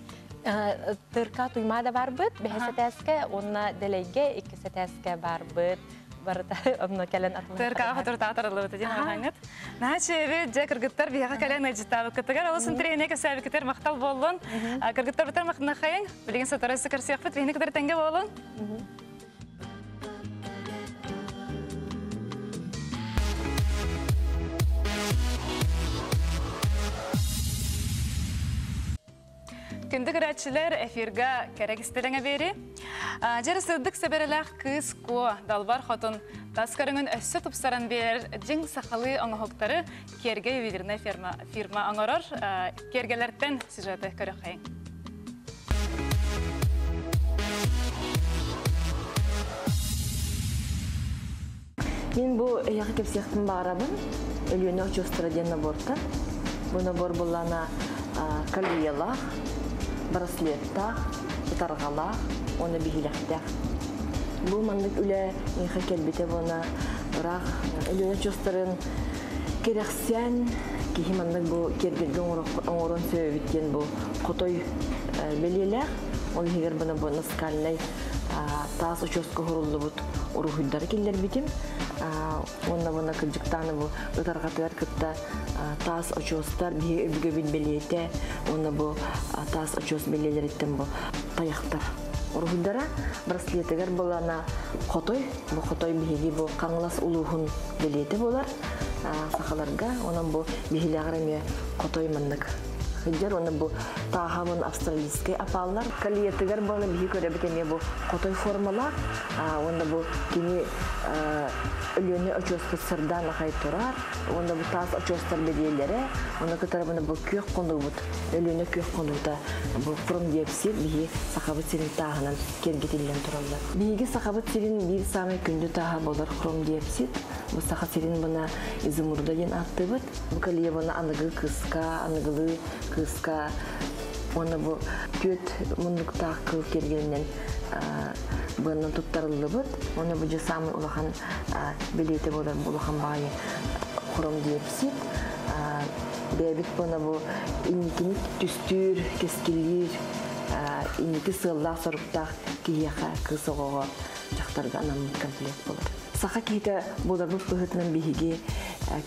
Тырка туймада бар бит, бехесетеске, онна делейге икесетеске бар бит. Барда онна келен атлы. Тырка хатыр татарлы бит дигән хангат. Наче бе кыргыттар бияга келен аҗитабы кытыгар олсын тренеге сәбе китер мактал боллон. Кыргыттар битер мактна хаяң, билген сатарасы кырсыяк бит вене кадәр тәңгә боллон. Күнді көрәтшілер эфирға кәрек істеліңе бері. Жәрі сылдық сәбереләқ кыз ко далбар хотын таскарыңын өссі тұпсаран берер жың сақалы оңығықтары керге өйдеріне фирма оңырыр. Кергелерден сюжеті көрек қайын. Мен бұл яғы кеп сияқтың бағарабын, өліені очуыстыра ден наборта. Бұл набор бұлана кальвиялақ, браслеттақ, ұтарғалақ, оны бігілектақ. Бұл мандық үлі еға келбете бұна, ұрақ өліені очуыстырын керексен, кейі мандық бұл кергерген оңырын сөйбіткен бұл қотой белелек. Ол егер бұны бұл наскальнай таас очуыстығы құрылды бұд ұрухыдары келдер бітім. Онна бұна кілжіктаны бұл ұтарғатылар күтті таас очуыстар бүгі білбелейті. Онна бұл таас очуыс белелер еттен бұл таяқтар. Ұрухыдары браслетігер бұл ана қотой. Бұл қотой бігі бұл қаңлас ұлуғын белейті болар. Сақаларға. Онан бұл бігілі ағыраме қотой мандық Хыджар оны бу тахамын австралийский апаллар. Калиетигер баны бихи көребитеме бу котой формалар. Onda bu kini ölüne açıyorsa sırdan akay turar. Onda bu tas açıyorsa bediyelere. Onda kadar bana bu kök konu bu. Ölüne kök konu da bu kurum diyepsi bihi sakabı serin tahanan kergetilen turarlar. Bihi sakabı serin bir sami gündü taha bolar kurum diyepsi. Bu sakabı serin bana izumurda yen attı bud. Bu kaliye bana anıgı kıska. Onda bu köt mundukta kıl kergelinden bunun tuttarıldı bud. Onda bu cesamın ulakan bileti bolar ulakan bayi kurum diyepsi. Bebek bana bu inikinik düstür, keskilir, iniki sığırlar sorukta kiyaka kısoğuğa çaktarga anamın komplekt olur. Saka kiyka bolar bu pıhıtının bihigi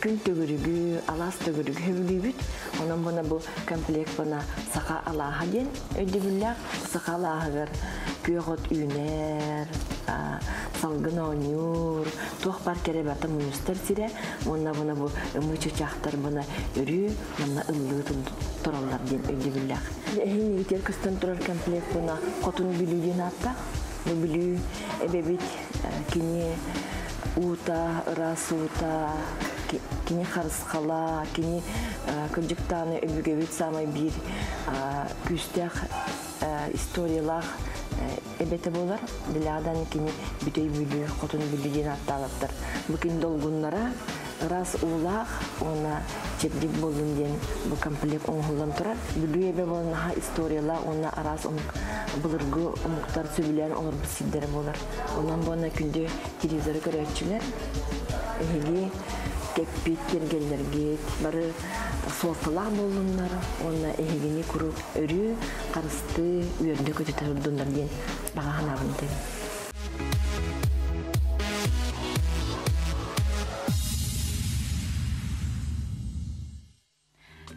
gün tögürügü, alas tögürügü hüvülübüt. Ondan bana bu komplekt bana saka alaha den ödübüller. Saka alahagır köyot üner, salgın oynur, tuğpar kere berta münüster sire. Ondan bana bu ımıçı çaktır bana örü, bana ıllığı turallar den ödübüller. Ehin yeter kıstan turar komplekt bana kotun bilüyen hatta. Bu bilü ebebit kini uta, rasuta, kini karıskala, kini kıcıktanı öbügevit samay bir küstek istoriyalar ebete bolar. Diladan kini bütey bülü, kotun bülü yen hattalıktır. Bugün dolgunlara ras ulaq, ona çeplik bolun den bu komplek oğullan turar. Bülü ebe bolun ha istoriyalar, ona aras bulurgu omuktar söbülen olur bu siddere bolar. Ondan bana günde televizyonu görevçiler. Ehegi kekpik gergellerge barı softalar bolunlar. Ona ehegini kurup örü, karıstı, üyöründe kötü durduğunlar den bağa hanavını den.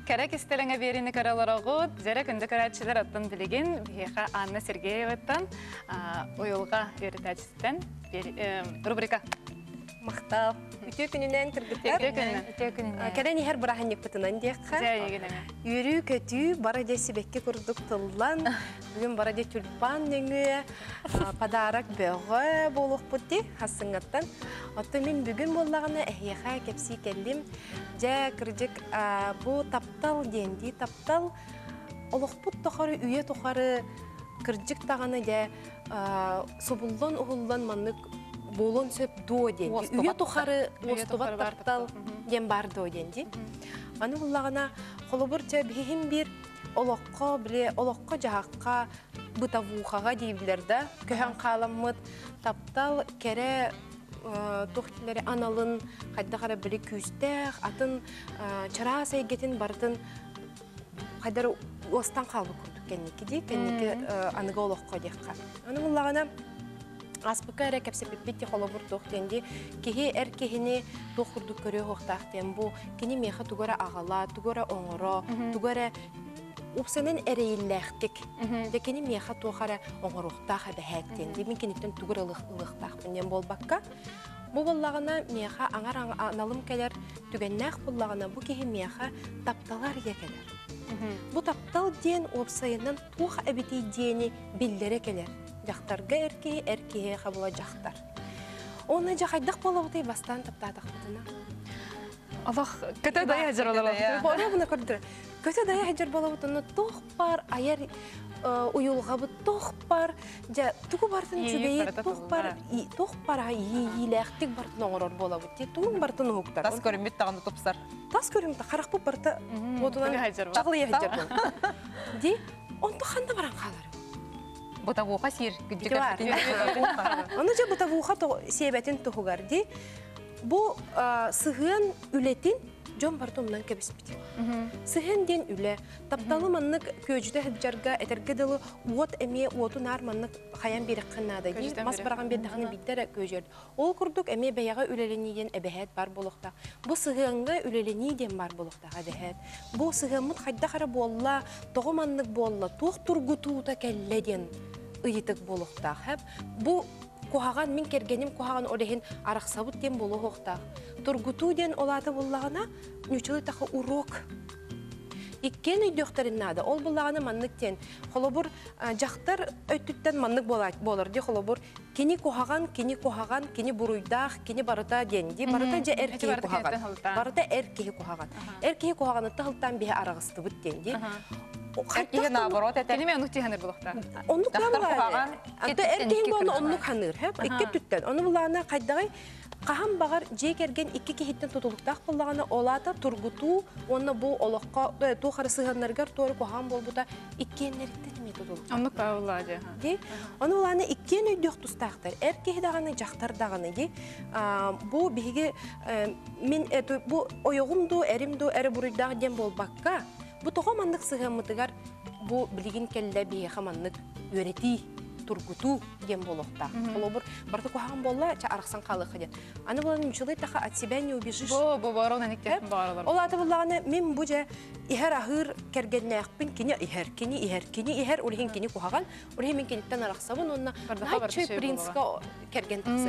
Керек истелеңе берini караларагыт, жере күндө карачылар аттан билеген Бихеха Анна Сергееваттан ойылга өйрөтәчистен рубрика. Мактап. Үтө күнүнөн кыргыттар. Кәрәни һәр бирахынник бутынан дияққа. Үрү көтү бара десибекке курдук тыллан. Бүгүн бара де тюльпан неңе подарок бөгө болук бутти хасыңаттан. Отто мен бүгүн боллагына эхиха кепси келдим. Жа кыржык бу таптал денди таптал олокпут тохары үйе тохары кыржык таганы же собуллон угуллон маннык болон сөп до ден. Үйе тухары остубат таптал ден бар до денди. Аны буллагына холобурча бихим бир олокко биле олокко жахакка бытавухага дейбилерде көһөн каламмыт таптал кере тохтилери аналын кайдагара биле күстэх атын чара сейгетин бардын кайдар остан калып курдук кенники аныга олокко декка. Аны буллагына аспыкара кепсепиппити холобур тохтенди кихи эркихини тохурду көрө хохтахтен бу кини меха тугара агала тугара оңоро тугара упсанын эрейллехтик декени меха тохара оңорохтах бехеттен демин киниттен тугара лыхтах менен болбакка бу боллагына меха аңар аналым келер түгеннах боллагына бу кихи меха тапталар екелер бу таптал ден опсайынан тух абити дени биллере келер жақтарға әркеге қабыла жақтар. Оны жақайдық болауытай бастан таптадықтына. Аллах, көті дайы әжір олауытай. Бора бұна көрдір. Көті дайы әжір болауытыны тоқ бар, аяр ұйылға бұд тоқ бар, түгі бартын жүбейі тоқ бар, еләқтік бартын оңырор болауытай. Тұның бартын ұғықтар. Тас көрімбет тағанды топсар. Тас көрімбет қарақ бұл барты жағылы әжір бол. Де, онды қанда баран қалар. Бутавуха сир күддүкөр. Аны же бутавуха себетин тухугарди. Бу сыгын үлетин жон бартомнан кебеспит. Сыгын ден үле тапталы маннык көжүдө хыджарга этергедылы вот эме оту нар маннык хаян берек кыннады. Мас барган бердехни биттер көжөр. Ол курдук эме баяга үлелениден эбехет бар болукта. Бу сыгынга үлелениден бар болукта гадехет. Бу сыгымыт хайда кара болла, тогы маннык болла, тух тургутуута келледен ыйытык болукта. Бу кухаган мен кергеним кухаган олехин араксабыт ден болу хоқта. Тургуту ден олаты боллагына нүчілі тақы урок. Иккен өйдөқтарыннады. Ол бұлағаны манныктен. Холобур жақтар өттіттен маннык болар де холобур. Кені кухаган, кені буруйдах, кені барыта денди. Барыта же эркеге кухаган. Барыта эркеге кухаган. Эркеге кухаган ытта-хылттан бе арағысты бұт денди. Эркеге наоборот, это... Кені мен оннук тиханыр бұлықта. Оннук қамылады. Эркеге болны оннук ханыр. Икке түттен. Оны бұлағына қайдағай Қаһам бағар жек ерген икки кехиттен тутулуктақ болағаны олата тургуту, оны бұл олыққа, ту қарысығанларғар торы қоған болбута иккенлеріттен ме тутулуктақ. Онлық ба олади. Оны оланы иккен өйдөк тұстақтар, әркехдағаны жақтардағаны де, бұл бігі, бұл ойығымду, әрімду, әрі бұрыйдағы дем болбаққа, бұл тоға мандық сығамытығар, бұл білген кәлі бігі қаманлық өреті, тургуту дем болохта. Олобур барты кухаган болла, ча арықсан қалықы ден. Аны боланы мүшілей тақа от себя не убежишь. Бұл баруына нектен бағарылар. Ол аты болағаны мен бұл же ихер ахыр кергеннәқпін, кені ихер, олеген кені кухаган, олеген мен кенеттен арақсабын, онына найчой принцқа керген тақсы.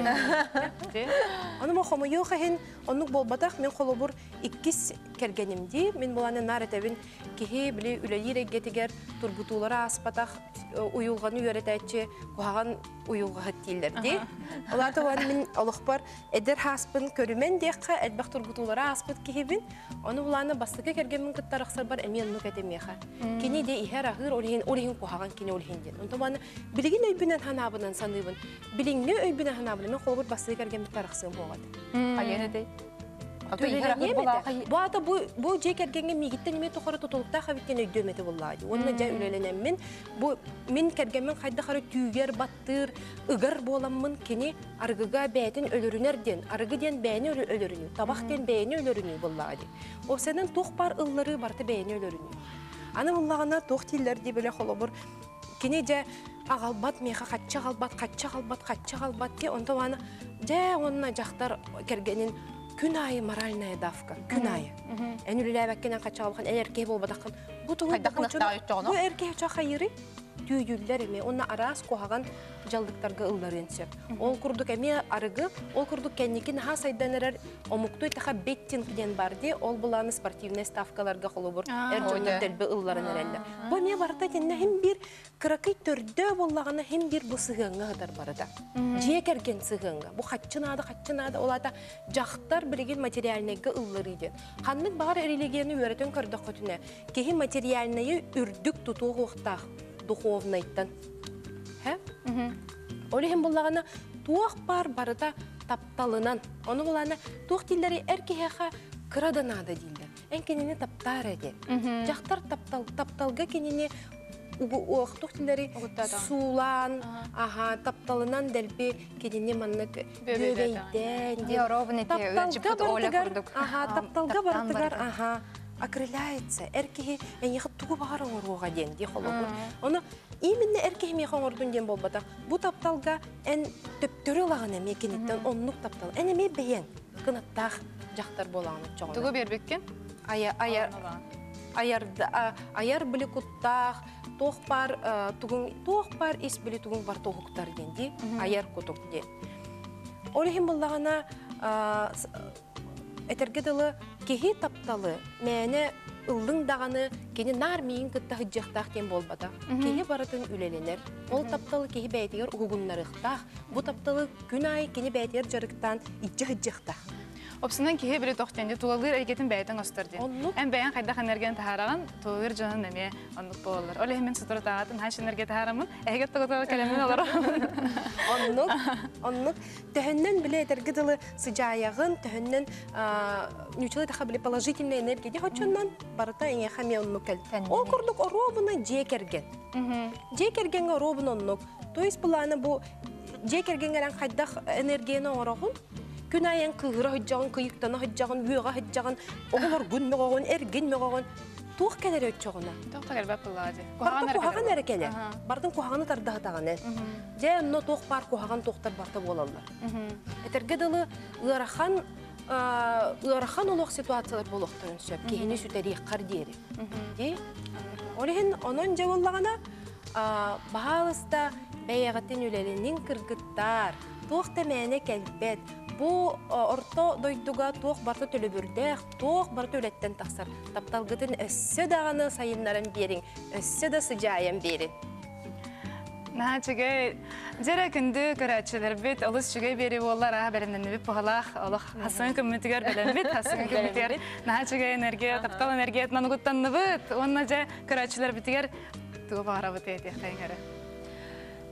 Оны мұ қомы еуқағын, онық болбатақ, мен қолобур иккіс кергенімде, мен боланы нар әтәбін кеге біле үләлер әгетігер тургутулары аспатақ, уйылғаны үйретәтші, кухаган уйылға хаттилерде. Оларды оланы мен олықпар әдір хаспын көрімен деққа, әлбәқ тургутулары аспыт кегебін, оны оланы бастықы кергенмін күттарықсар бар әмен мұқ әдемеға. Кені де ихер ағыр олеген кухаган кені олегенден. Онда оланы білген өйбінен ханабынан саныбын, біліңне өйбінен ханабынан мен қолғыр бастықы кергенмін тарықсығын болғады. Қайен әдей? Бу ата бу жек эргенге мигиттен эме тохора тотулукта хабиттен өйдөмети буллайды. Онна жа үлеленем мен. Бу мен кергенмен кайда хары түйгер баттыр, ыгар боламмын кени аргыга бәйтин өлөрүнерден, аргыден бәйни өлөрүнү, табактен бәйни өлөрүнү буллайды. О сенен тох бар ыллары барты бәйни өлөрүнү. Аны буллагана тох тиллер ди беле холобур. Кени жа агалбат меха качча галбат ке онто аны жа онна жактар кергенин күн айы моральная давка, күн айы. Әнүліләбәккенен қача алған, әркей болбадаққан. Бұл әркей ұчақ айыры түйділдер еме. Онна арас қоғаған жалдықтарға ұллар енсеп. Ол күрдік әме арығы, ол күрдік кәнекен ха сайдан әрір омуқтой тақа беттен кіден барды, ол бұланы спортивный ставкаларға қолы бұр, әржондар дәлбі ұлларын әрәлі. Бұл ме барыда кенне хем бір кыракай төрді болағына хем бір бұл сығыңға ғадар барыда. Жек әрген сығыңға. Бұл қатчынады, олата жақтар білген материалнайға ұллар еден. Қанлық бағар религияны өретін көрдік көтіне. Кехи материалнайы үрдік тұтуғы оқтақ духовнайттан. Олеген болағына туақ бар барыда тапталынан. Оны болағына туақ дилері әркеяға кыраданады дилер. Әнкенені таптар әде. Жақтар тапталға кенені уақтық дилері сулан, тапталынан дәлбе кенені маннық бөбейден. Тапталға барытығар, акрыляется. Эркеги әнеғі туғы бағар оңыруға ден, де қолы. Оны именно эркеги меға оңырдың ден болбата. Бұ тапталға ән төптөрі лағын әме кенеттен онлық таптал. Ән әме бәйен қынаттақ жақтар болағын жоғын. Туғы бербеккен? Аяр білі құттақ, тоқ бар, ес білі тұғын бар тоғықтар денде, аяр құттық ден. Олығын болағына әтергеділі кехи тапталы, мәне ылдың дағаны кені нар мейін күтті хыджақтақ ден болбада. Кехи барытын үлененер. Ол тапталы кехи бәйтегер ұғынларықтақ. Бұ тапталы күн ай кені бәйтегер жарықтан итчі хыджақтақ. Опсынан кеге білі тоқтенде туғалыр әрекетін бәйтін ұстыр ден. Ән бәйін қайдақ энерген тахараған туғыр жанын әме онлық болылыр. Оле мен сұтыры тағатын ханш энерге тахарамын, әйгет тұғытығы кәлемін олар. Онлық төхіннен біле әтергіділі сыжаяғын, төхіннен нючылы тақа біле положительный энергия хочоннан барыта әне қаме онлық кәл. Ол күрдік оробына жекерген. Жекергенге оробын онлық. То есть бұланы бұл жекергенген қайдақ энергияны орағын, күн айын кығыра хыджағын, күйіктана хыджағын, үйеға хыджағын, оғылар күн меғағын, әрген меғағын, туық кәлері өтчоғына. Туықта кәлбәп бұлады. Бардың кухаған әрі кәлі. Бардың кухағаны тардағытағаны. Жә ұнна туық бар кухаған туықтар барта болалар. Әтергеділі ұрахан олық ситуациялар болуқтарын сөп, кейіні сүтәрі қар дейірі. Олығын оның жауылағына бағалыста бәйәғаттен өлелінің кіргіттар, туықта мәне кәлбет, Бу орто дойдуга туох барты төлөбүрдэх, туох барты өлеттен тахсар. Тапталгытын өссө дағаны сайыннарын берин, өссө да сыжайын берин. Нахачыгай, жара күнді көрәтшілер бет, олыс жүгей бері олар аға бәрімден бет бұғалақ, олық хасын көмітігер бәлем бет, хасын көмітігер. Нахачыгай энергия, таптал энергия нанығыттанны бет, онна жа көрәтшілер бітігер туы бағара бұт еті қайыңары.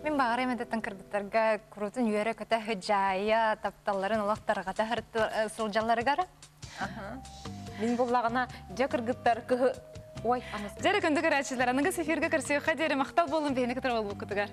Мен бағар емедеттен кірдіттарға күрутын үйері көті хүджайы тапталарын олақтарға тәхірітті сұлжаларығары. Мен болағына жа кыргыттар кығы ой, Жәрі күнді көрәтшілер, аныңыз эфирге кірсеуға дері мақтал болын бейіні кітір ол бұл күтігер.